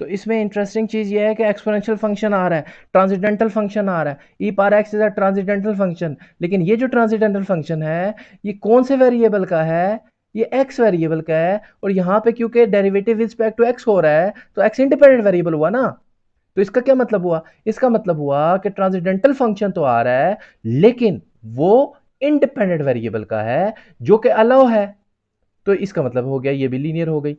तो इसमें इंटरेस्टिंग चीज़ ये है कि एक्सपोनेंशियल फंक्शन आ रहा है, ट्रांसेंडेंटल फंक्शन आ रहा है, e power x is a transcendental function. लेकिन ये जो ट्रांसेंडेंटल फंक्शन है ये कौन से वेरिएबल का है? ये एक्स वेरिएबल का है। और यहाँ पे क्योंकि derivative with respect to x हो रहा है तो एक्स इंडिपेंडेंट वेरिएबल हुआ ना। तो इसका क्या मतलब हुआ? इसका मतलब हुआ कि ट्रांसेंडेंटल फंक्शन तो आ रहा है लेकिन वो इंडिपेंडेंट वेरिएबल का है जो कि अलाउ है। तो इसका मतलब हो गया ये भी लीनियर हो गई।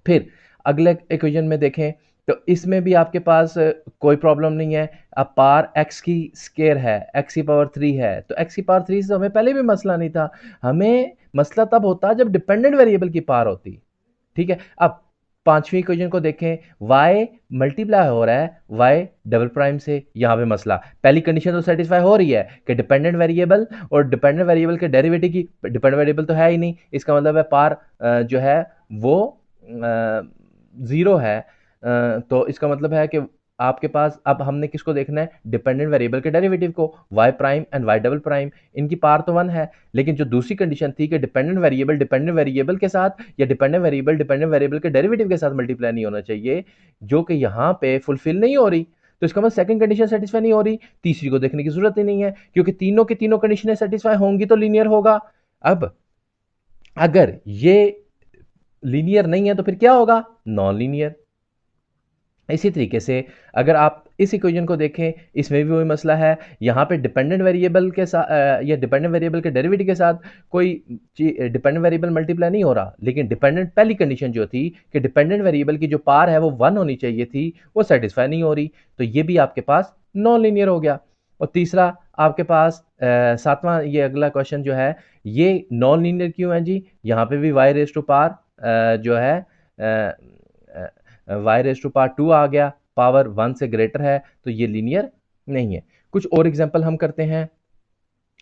फिर अगले इक्वेशन में देखें तो इसमें भी आपके पास कोई प्रॉब्लम नहीं है। अब पावर एक्स की स्केयर है, एक्स की पावर 3 है, तो एक्स की पावर 3 से हमें पहले भी मसला नहीं था। हमें मसला तब होता जब डिपेंडेंट वेरिएबल की पावर होती। ठीक है। अब पांचवी इक्वेशन को देखें, y मल्टीप्लाई हो रहा है y डबल प्राइम से। यहां पे मसला, पहली कंडीशन तो सेटिस्फाई हो रही है कि डिपेंडेंट वेरिएबल और डिपेंडेंट वेरिएबल के डेरिवेटिव की, डिपेंडेंट वेरिएबल तो है ही नहीं, इसका मतलब है पार जो है वो जीरो है। तो इसका मतलब है कि आपके पास अब हमने किसको देखना है? डिपेंडेंट वेरिएबल के डेरिवेटिव को, y prime and y double prime. इनकी पावर तो वन है लेकिन जो दूसरी कंडीशन थी कि डिपेंडेंट वेरिएबल के साथ या डिपेंडेंट वेरिएबल के डेरिवेटिव के साथ मल्टीप्लाई नहीं होना चाहिए, जो कि यहां पे फुलफिल नहीं हो रही। तो इसका मतलब सेकंड कंडीशन सेटिस्फाई नहीं हो रही, तीसरी को देखने की जरूरत ही नहीं है क्योंकि तीनों की तीनों कंडीशनें सेटिस्फाई होंगी तो लीनियर होगा। अब अगर ये लीनियर नहीं है तो फिर क्या होगा? Non linear. इसी तरीके से अगर आप इस इक्वेशन को देखें, इसमें भी वही मसला है। यहाँ पे डिपेंडेंट वेरिएबल के साथ या डिपेंडेंट वेरिएबल के डेरिवेटिव के साथ कोई डिपेंडेंट वेरिएबल मल्टीप्लाई नहीं हो रहा, लेकिन डिपेंडेंट पहली कंडीशन जो थी कि डिपेंडेंट वेरिएबल की जो पार है वो वन होनी चाहिए थी, वो सेटिस्फाई नहीं हो रही। तो ये भी आपके पास नॉन लीनियर हो गया। और तीसरा आपके पास सातवां ये अगला क्वेश्चन जो है ये नॉन लीनियर क्यों है जी? यहाँ पे भी वाई रेज टू पार जो है y raise to power two आ गया, पावर वन से ग्रेटर है, तो ये लीनियर नहीं है। कुछ और एग्जाम्पल हम करते हैं।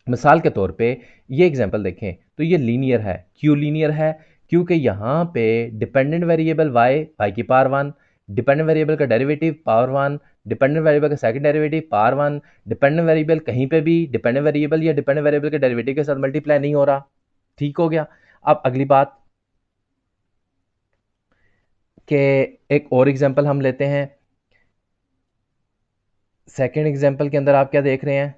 मिसाल के तौर पे ये एग्जाम्पल देखें तो ये लीनियर है। क्यों लीनियर है? क्योंकि यहाँ पे डिपेंडेंट वेरिएबल वाई की पावर वन, डिपेंडेंट वेरिएबल का derivative power one, dependent variable का second derivative power one, dependent variable कहीं पे भी डिपेंडेंट वेरिएबल या डिपेंडेंट वेरिएबल के डेरिवेटिव के साथ मल्टीप्लाई नहीं हो रहा। ठीक हो गया। अब अगली बात कि एक और एग्जाम्पल हम लेते हैं। सेकेंड एग्जाम्पल के अंदर आप क्या देख रहे हैं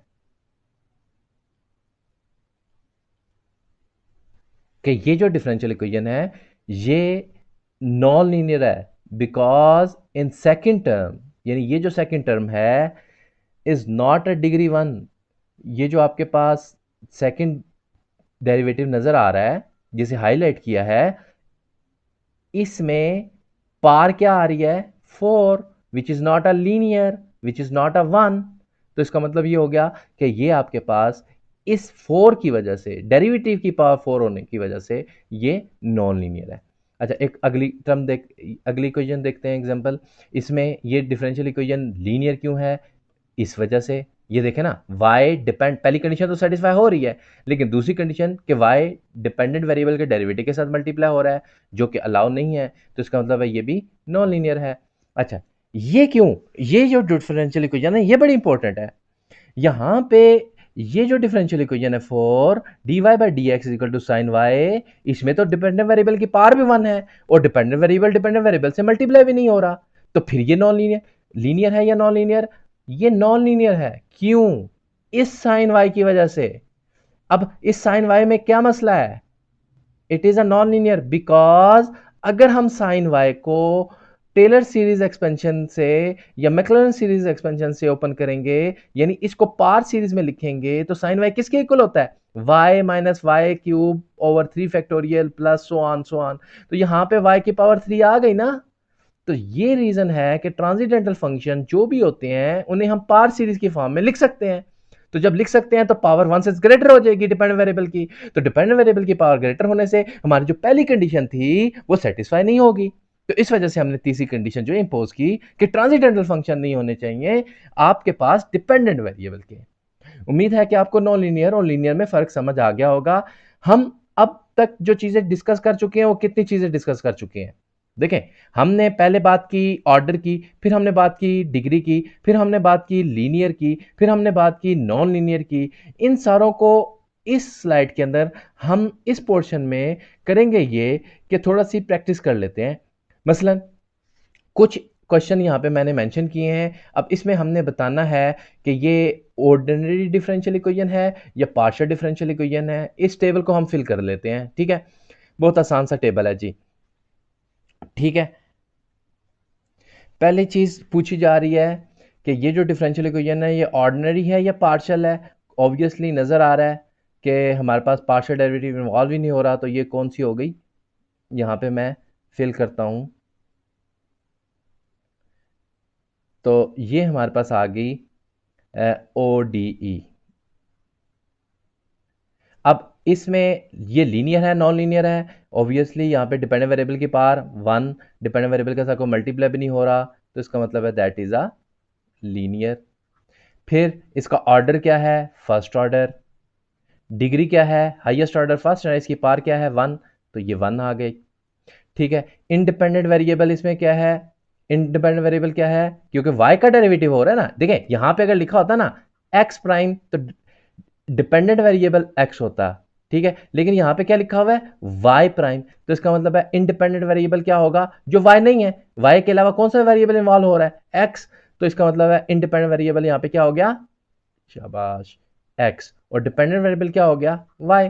कि ये जो डिफरेंशियल इक्वेशन है ये नॉन लीनियर है बिकॉज इन सेकेंड टर्म, यानी ये जो सेकेंड टर्म है is not a degree one. ये जो आपके पास सेकेंड डेरिवेटिव नजर आ रहा है जिसे हाईलाइट किया है, इसमें पार क्या आ रही है? Four, which is not a linear, which is not a one. तो इसका मतलब ये हो गया कि ये आपके पास इस फोर की वजह से, डेरिवेटिव की पावर फोर होने की वजह से ये नॉन लीनियर है। अच्छा, एक अगली टर्म देख, अगली इक्वेशन देखते हैं एग्जांपल। इसमें ये डिफरेंशियल इक्वेशन लीनियर क्यों है? इस वजह से, ये देखें ना, y डिपेंड, पहली कंडीशन तो सेटिस्फाई हो रही है लेकिन दूसरी कंडीशन कि y डिपेंडेंट वेरिएबल के डेरिवेटिव के साथ मल्टीप्लाई हो रहा है जो कि अलाउ नहीं है, तो इसका मतलब है ये भी नॉन लीनियर है। अच्छा, ये क्यों? ये जो डिफरेंशियल इक्वेशन है ये बड़ी इंपॉर्टेंट है। यहां पे ये जो डिफरेंशियल इक्वेशन है for d y by d x equal to sine y, इसमें तो डिपेंडेंट वेरिएबल की पावर भी वन है और डिपेंडेंट वेरिएबल से मल्टीप्लाई भी नहीं हो रहा। तो फिर ये नॉन लीनियर, लीनियर है या नॉन लीनियर? ये नॉन लीनियर है। क्यों? इस साइन वाई की वजह से। अब इस साइन वाई में क्या मसला है? It is a non linear because अगर हम साइन वाई को टेलर सीरीज एक्सपेंशन से या मैक्लॉरिन सीरीज एक्सपेंशन से ओपन करेंगे, यानी इसको पार सीरीज में लिखेंगे, तो साइन वाई किसके इक्वल होता है? y minus y cube over 3 factorial plus so on. तो यहां पे y की पावर 3 आ गई ना। तो ये रीजन है कि ट्रांसेंडेंटल फंक्शन जो भी होते हैं उन्हें हम पार सीरीज की फॉर्म में लिख सकते हैं। तो जब लिख सकते हैं तो पावर वन से ग्रेटर हो जाएगी डिपेंडेंट वेरिएबल की। तो डिपेंडेंट वेरिएबल की पावर ग्रेटर होने से हमारी जो पहली कंडीशन थी वो सेटिस्फाई नहीं होगी। तो इस वजह से हमने तीसरी कंडीशन जो इंपोज की कि ट्रांसेंडेंटल फंक्शन नहीं होने चाहिए आपके पास डिपेंडेंट वेरिएबल के। उम्मीद है कि आपको नॉन लीनियर और लीनियर में फर्क समझ आ गया होगा। हम अब तक जो चीजें डिस्कस कर चुके हैं वो कितनी चीजें डिस्कस कर चुके हैं? देखें, हमने पहले बात की ऑर्डर की, फिर हमने बात की डिग्री की, फिर हमने बात की लीनियर की, फिर हमने बात की नॉन लीनियर की। इन सारों को इस स्लाइड के अंदर हम इस पोर्शन में करेंगे ये कि थोड़ा सी प्रैक्टिस कर लेते हैं। मसलन कुछ क्वेश्चन यहाँ पे मैंने मेंशन किए हैं। अब इसमें हमने बताना है कि ये ऑर्डिनरी डिफरेंशियल इक्वेशन है या पार्शियल डिफरेंशियल इक्वेशन है। इस टेबल को हम फिल कर लेते हैं, ठीक है। बहुत आसान सा टेबल है जी, ठीक है। पहली चीज़ पूछी जा रही है कि ये जो डिफरेंशियल इक्वेशन है ये ऑर्डिनरी है या पार्शियल है। ऑब्वियसली नज़र आ रहा है कि हमारे पास पार्शियल डेरिवेटिव इन्वॉल्व ही नहीं हो रहा, तो ये कौन सी हो गई। यहाँ पे मैं फिल करता हूँ, तो ये हमारे पास आ गई ओ डी ई। अब इसमें ये लीनियर है नॉन लीनियर है। ऑब्वियसली यहाँ पे डिपेंडेंट वेरिएबल की पावर 1, डिपेंडेंट वेरिएबल के साथ कोई मल्टीप्लाई भी नहीं हो रहा, तो इसका मतलब है दैट इज अ लीनियर। फिर इसका ऑर्डर क्या है, फर्स्ट ऑर्डर। डिग्री क्या है, हाईएस्ट ऑर्डर फर्स्ट, और इसकी पावर क्या है 1, तो ये 1 आ गई, ठीक है। इंडिपेंडेंट वेरिएबल इसमें क्या है, इंडिपेंडेंट वेरिएबल क्या है, क्योंकि y का डेरिवेटिव हो रहा है ना। देखिए यहां पे अगर लिखा होता ना x प्राइम, तो डिपेंडेंट वेरिएबल x होता, ठीक है। लेकिन यहां पे क्या लिखा हुआ है y प्राइम, तो इसका मतलब है इंडिपेंडेंट वेरिएबल क्या होगा, जो y नहीं है। y के अलावा कौन सा वेरिएबल इन्वॉल्व हो रहा है, x, तो इसका मतलब है इंडिपेंडेंट वेरिएबल यहां पे क्या हो गया, शाबाश, x, और डिपेंडेंट वेरिएबल क्या हो गया, y।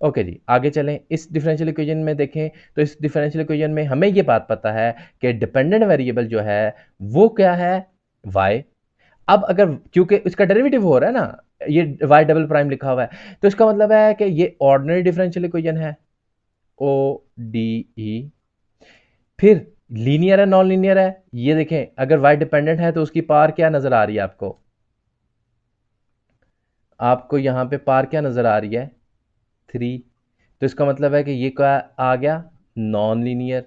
ओके जी, आगे चलें। इस डिफरेंशियल इक्वेशन में देखें तो इस डिफरेंशियल इक्वेशन में हमें ये बात पता है कि डिपेंडेंट वेरिएबल जो है वो क्या है, y। अब अगर क्योंकि इसका डेरिवेटिव हो रहा है ना, ये y डबल प्राइम लिखा हुआ है, तो इसका मतलब है कि ये ऑर्डिनरी डिफरेंशियल इक्वेशन है, ओ डी ई। फिर लीनियर है नॉन लीनियर है, ये देखें अगर y डिपेंडेंट है तो उसकी पावर क्या नजर आ रही है आपको, आपको यहां पे पावर क्या नजर आ रही है, 3, तो इसका मतलब है कि ये क्या आ गया, नॉन लीनियर।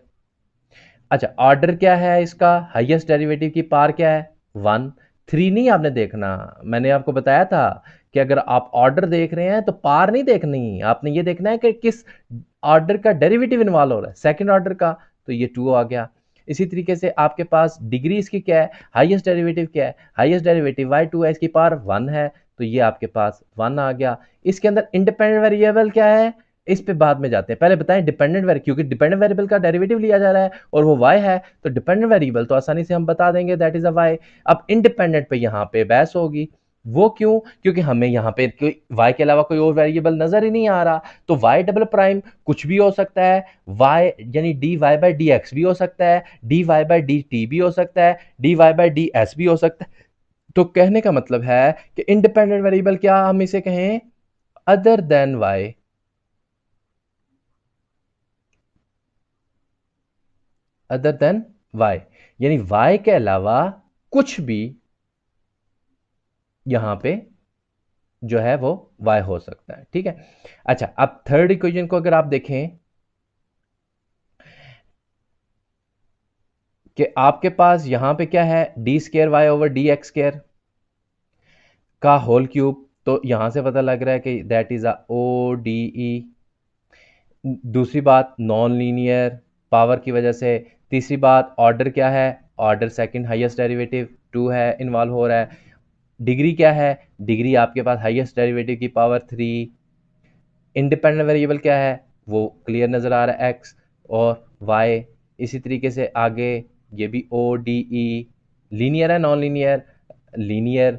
अच्छा, ऑर्डर क्या है इसका, हाईएस्ट डेरिवेटिव की पावर क्या है 1, 3 नहीं आपने देखना। मैंने आपको बताया था कि अगर आप ऑर्डर देख रहे हैं तो पावर नहीं देखनी, आपने ये देखना है कि किस ऑर्डर का डेरिवेटिव इन्वॉल्व हो रहा है, सेकंड ऑर्डर का, तो ये 2 आ गया। इसी तरीके से आपके पास डिग्री इसकी क्या है, हाईएस्ट डेरिवेटिव क्या है, हाईएस्ट डेरिवेटिव y2 है, इसकी पावर 1 है, तो ये आपके पास 1 आ गया। इसके अंदर इंडिपेंडेंट वेरिएबल क्या है, इस पे बाद में जाते हैं, पहले बताएं डिपेंडेंट वेरिएबल, क्योंकि डिपेंडेंट वेरिएबल का डेरिवेटिव लिया जा रहा है और वो y है, तो डिपेंडेंट वेरिएबल तो आसानी से हम बता देंगे दैट इज अ y। अब इंडिपेंडेंट पे यहाँ पे बहस होगी, वो क्यों, क्योंकि हमें यहाँ पे y के अलावा कोई और वेरिएबल नजर ही नहीं आ रहा, तो y डबल प्राइम कुछ भी हो सकता है, y यानी dy बाई डी एक्स भी हो सकता है, dy बाई डी टी भी हो सकता है, dy बाई डी एस भी हो सकता है। तो कहने का मतलब है कि इंडिपेंडेंट वेरिएबल क्या हम इसे कहें, other than y, other than y, यानी y के अलावा कुछ भी यहां पे जो है वो y हो सकता है, ठीक है। अच्छा, अब थर्ड इक्वेशन को अगर आप देखें कि आपके पास यहां पे क्या है, d square y over d x square का होल क्यूब, तो यहां से पता लग रहा है कि that is a O D E. दूसरी बात नॉन लीनियर पावर की वजह से। तीसरी बात ऑर्डर क्या है, ऑर्डर सेकंड हाईएस्ट डेरिवेटिव 2 है, इन्वॉल्व हो रहा है। डिग्री क्या है, डिग्री आपके पास हाईएस्ट डेरिवेटिव की पावर 3। इंडिपेंडेंट वेरिएबल क्या है, वो क्लियर नज़र आ रहा है एक्स और वाई। इसी तरीके से आगे ये भी ओ डी ई। लीनियर है नॉन लीनियर, लीनियर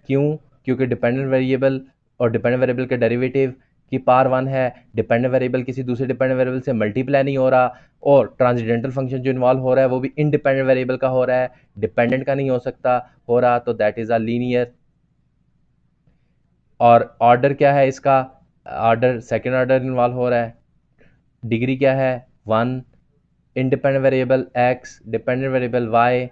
क्यों, क्योंकि डिपेंडेंट वेरिएबल और डिपेंडेंट वेरिएबल के डेरिवेटिव की पावर 1 है, डिपेंडेंट वेरिएबल किसी दूसरे डिपेंडेंट वेरिएबल से मल्टीप्लाई नहीं हो रहा, और ट्रांसजेंडल फंक्शन जो इन्वॉल्व हो रहा है वो भी इंडिपेंडेंट वेरिएबल का हो रहा है, डिपेंडेंट का नहीं हो सकता हो रहा, तो दैट इज अ लीनियर। और ऑर्डर क्या है इसका, ऑर्डर सेकेंड ऑर्डर इन्वॉल्व हो रहा है। डिग्री क्या है 1, independent variable x, dependent variable y,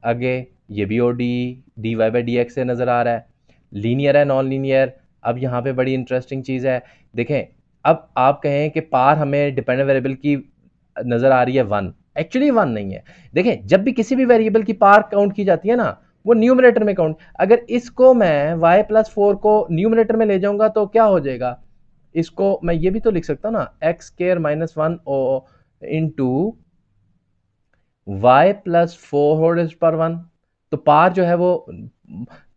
आगे ये भी ओ d y by d x से नज़र आ रहा है। लीनियर है नॉन लीनियर। अब यहाँ पे बड़ी इंटरेस्टिंग चीज़ है, देखें अब आप कहें कि पार हमें डिपेंडेंट वेरिएबल की नज़र आ रही है 1, एक्चुअली 1 नहीं है। देखें जब भी किसी भी वेरिएबल की पार काउंट की जाती है ना, वो न्यूमरेटर में काउंट, अगर इसको मैं y प्लस 4 को न्यूमरेटर में ले जाऊंगा तो क्या हो जाएगा, इसको मैं ये भी तो लिख सकता हूँ ना, एक्स स्केयर माइनस 1 ओ इंटू वाई प्लस 4 होल पर 1, तो पार जो है वो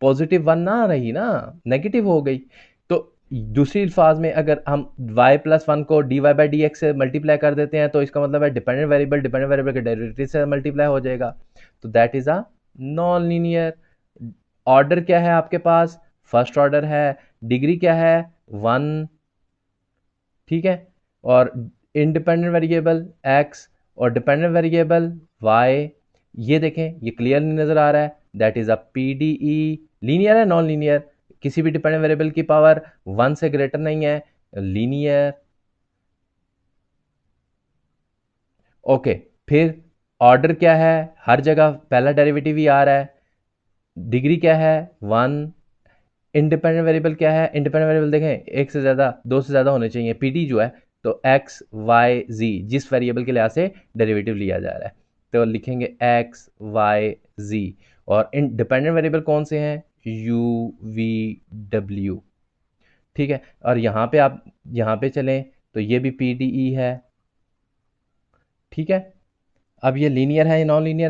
पॉजिटिव 1 ना रही ना, नेगेटिव हो गई। तो दूसरी अल्फाज में अगर हम y+1 को dy/dx से मल्टीप्लाई कर देते हैं तो इसका मतलब है डिपेंडेंट वेरिएबल के डेरिवेटिव से मल्टीप्लाई हो जाएगा, तो that is a non linear. Order क्या है आपके पास, फर्स्ट ऑर्डर है, डिग्री क्या है 1, ठीक है, और इंडिपेंडेंट वेरिएबल x और डिपेंडेंट वेरिएबल y, ये देखें ये क्लियर नहीं नजर आ रहा है, that is a PDE। Linear है नॉन लीनियर, किसी भी डिपेंडेंट वेरिएबल की पावर 1 से ग्रेटर नहीं है, लीनियर। ओके, फिर ऑर्डर क्या है, हर जगह पहला डेरिवेटिव ही आ रहा है, डिग्री क्या है 1, इंडिपेंडेंट वेरिएबल क्या है, इंडिपेंडेंट वेरिएबल देखें एक से ज़्यादा, दो से ज़्यादा होने चाहिए, पीडी जो है, तो एक्स वाई जी जिस वेरिएबल के लिहाज से डेरिवेटिव लिया जा रहा है, तो लिखेंगे एक्स वाई जी। और इंडिपेंडेंट वेरिएबल कौन से हैं, यू वी डब्ल्यू, ठीक है। और यहाँ पे आप यहाँ पे चलें तो ये भी पी डी ई है, ठीक है। अब ये लीनियर है या नॉन लीनियर है,